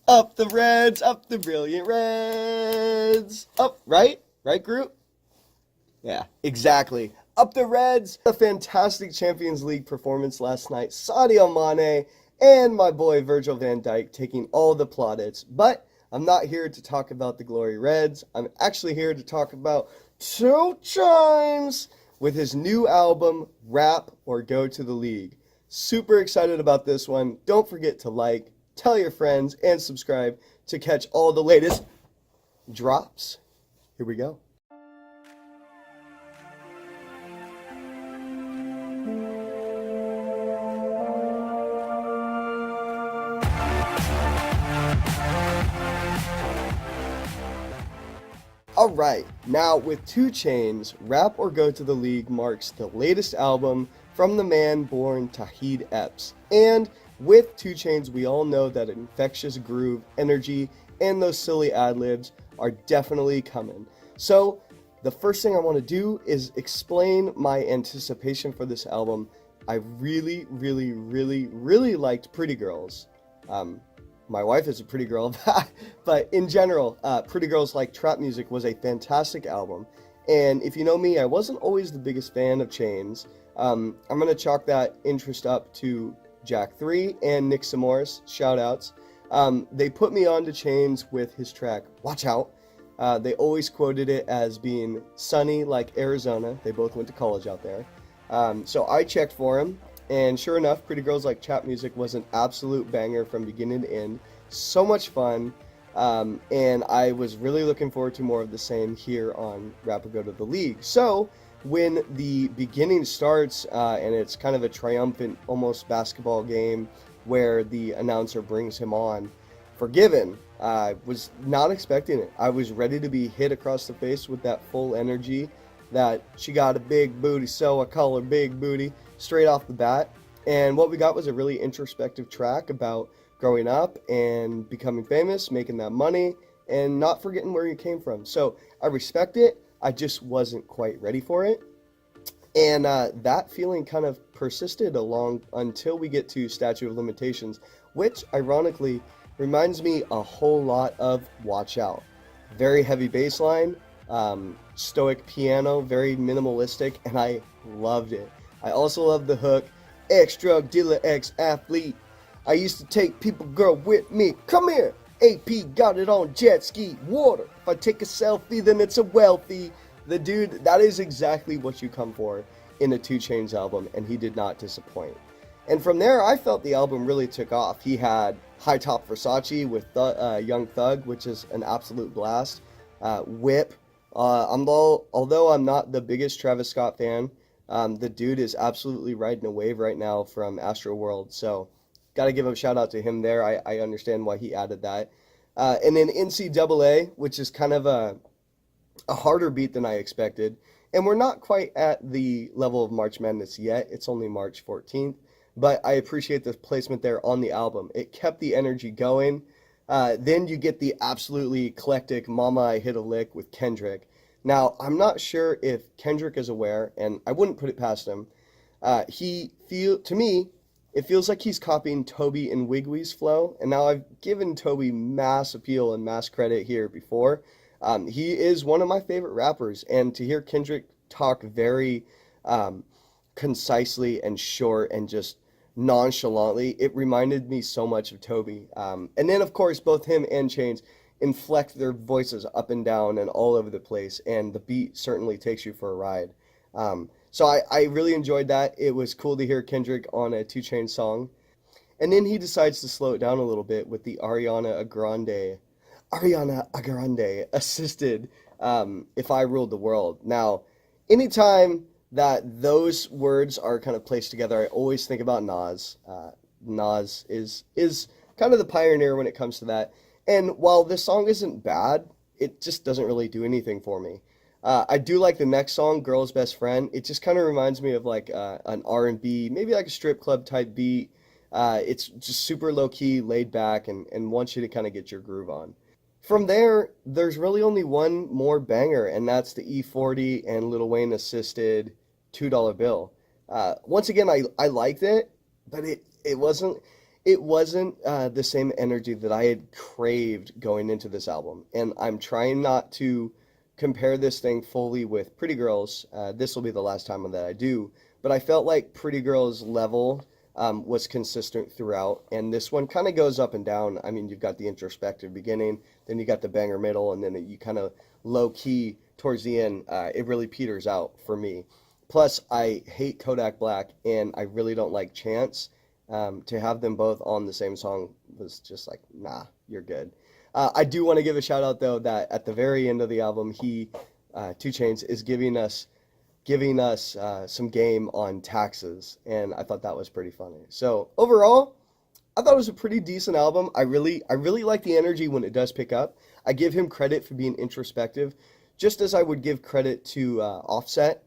Up the Reds, up the brilliant Reds. Up, right? Right, Groot? Yeah, exactly. Up the Reds. A fantastic Champions League performance last night. Sadio Mane and my boy Virgil van Dijk taking all the plaudits. But I'm not here to talk about the Glory Reds. I'm actually here to talk about Two Chainz with his new album, Rap or Go to the League. Super excited about this one. Don't forget to like, tell your friends, and subscribe to catch all the latest drops. Here we go. Alright, now with Two Chainz, Rap or Go to the League marks the latest album from the man born Tahid Epps. And with Two Chainz, we all know that infectious groove, energy, and those silly ad-libs are definitely coming. So, the first thing I want to do is explain my anticipation for this album. I really liked Pretty Girls. My wife is a pretty girl, but in general, Pretty Girls Like Trap Music was a fantastic album. And if you know me, I wasn't always the biggest fan of Chainz. I'm going to chalk that interest up to Jack 3 and Nick Samoris, shout outs. They put me on to Chainz with his track, Watch Out. They always quoted it as being sunny like Arizona. They both went to college out there. So I checked for him. And sure enough, Pretty Girls Like Trap Music was an absolute banger from beginning to end. So much fun. And I was really looking forward to more of the same here on Rap or Go to the League. So when the beginning starts, and it's kind of a triumphant, almost basketball game where the announcer brings him on, Forgiven, I was not expecting it. I was ready to be hit across the face with that full energy that she got a big booty, so I call her Big Booty, straight off the bat. And what we got was a really introspective track about growing up and becoming famous, making that money, and not forgetting where you came from. So I respect it. I just wasn't quite ready for it. And that feeling kind of persisted along until we get to Statute of Limitations, which ironically reminds me a whole lot of Watch Out. Very heavy bass line, stoic piano, very minimalistic, and I loved it. I also love the hook, ex-drug dealer, ex-athlete. I used to take people, girl, with me. Come here. AP got it on jet ski, water. If I take a selfie, then it's a wealthy. The dude, that is exactly what you come for in a Two Chainz album, and he did not disappoint. And from there, I felt the album really took off. He had High Top Versace with Young Thug, which is an absolute blast. Whip. Although I'm not the biggest Travis Scott fan, the dude is absolutely riding a wave right now from Astroworld, so got to give a shout out to him there. I understand why he added that. And then NCAA, which is kind of a harder beat than I expected. And we're not quite at the level of March Madness yet. It's only March 14th, but I appreciate the placement there on the album. It kept the energy going. Then you get the absolutely eclectic Mama I Hit a Lick with Kendrick. Now, I'm not sure if Kendrick is aware, and I wouldn't put it past him. To me, it feels like he's copying Toby and Wigwee's flow. And now I've given Toby mass appeal and mass credit here before. He is one of my favorite rappers, and to hear Kendrick talk very concisely and short and just nonchalantly, it reminded me so much of Toby. And then, of course, both him and Chainz inflect their voices up and down and all over the place, and the beat certainly takes you for a ride. So I really enjoyed that. It was cool to hear Kendrick on a Two Chainz song. And then he decides to slow it down a little bit with the Ariana Grande assisted If I Ruled the World. Now, anytime that those words are kind of placed together, I always think about Nas. Nas is kind of the pioneer when it comes to that. And while this song isn't bad, it just doesn't really do anything for me. I do like the next song, Girl's Best Friend. It just kind of reminds me of like an R&B, maybe like a strip club type beat. It's just super low-key, laid back, and wants you to kind of get your groove on. From there, there's really only one more banger, and that's the E40 and Lil Wayne assisted $2 Bill. Once again, I liked it, but it wasn't... it wasn't the same energy that I had craved going into this album. And I'm trying not to compare this thing fully with Pretty Girls. This will be the last time that I do. But I felt like Pretty Girls' level was consistent throughout. And this one kind of goes up and down. I mean, you've got the introspective beginning, then you got the banger middle, and then you kind of low key towards the end. It really peters out for me. Plus, I hate Kodak Black, and I really don't like Chance. To have them both on the same song was just like, nah, you're good. I do want to give a shout out though that at the very end of the album, 2 Chainz is giving us some game on taxes, and I thought that was pretty funny. So overall, I thought it was a pretty decent album. I really like the energy when it does pick up. I give him credit for being introspective, just as I would give credit to Offset.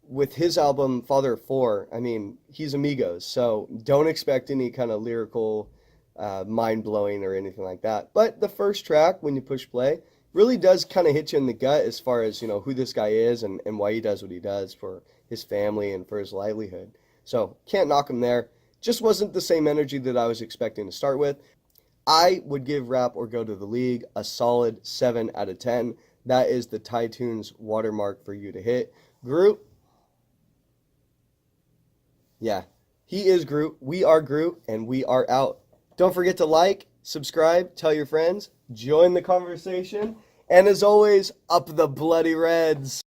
With his album Father of Four, I mean, he's Amigos, so don't expect any kind of lyrical mind-blowing or anything like that. But the first track, when you push play, really does kind of hit you in the gut as far as, you know, who this guy is and why he does what he does for his family and for his livelihood. So can't knock him there. Just wasn't the same energy that I was expecting to start with. I would give Rap or Go to the League a solid 7 out of 10. That is the TyTunes watermark for you to hit. Groot. Yeah, he is Groot, we are Groot, and we are out. Don't forget to like, subscribe, tell your friends, join the conversation, and as always, up the bloody Reds.